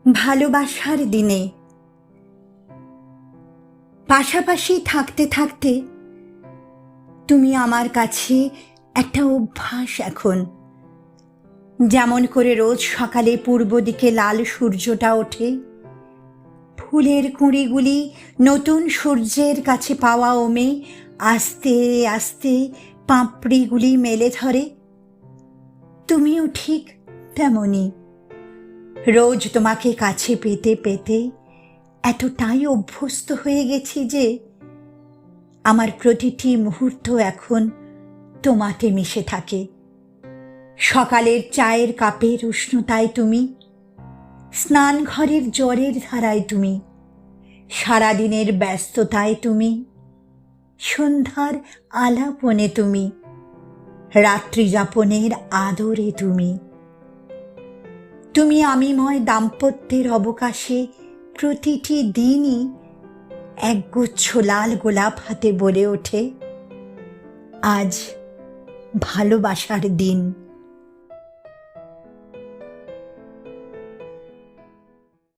ভালোবাসার দিনে পাশাপাশি থাকতে থাকতে তুমি আমার কাছে একটা অভ্যাস এখন। যেমন করে রোজ সকালে পূর্ব দিকে লাল সূর্যটা ওঠে, ফুলের কুঁড়িগুলি নতুন সূর্যের কাছে পাওয়া ওমে আস্তে আস্তে পাপড়িগুলি মেলে ধরে, তুমিও ঠিক তেমনই। রোজ তোমাকে কাছে পেতে পেতে এতটাই অভ্যস্ত হয়ে গেছি যে আমার প্রতিটি মুহূর্ত এখন তোমাতে মিশে থাকে। সকালের চায়ের কাপের উষ্ণতায় তুমি, স্নান ঘরের জ্বরের ধারায় তুমি, সারাদিনের ব্যস্ততায় তুমি, সন্ধ্যার আলাপনে তুমি, রাত্রিযাপনের আদরে তুমি। তুমি আমিময় দাম্পত্যের অবকাশে প্রতিটি দিনই একগুচ্ছ লাল গোলাপ হাতে বলে ওঠে, আজ ভালোবাসার দিন।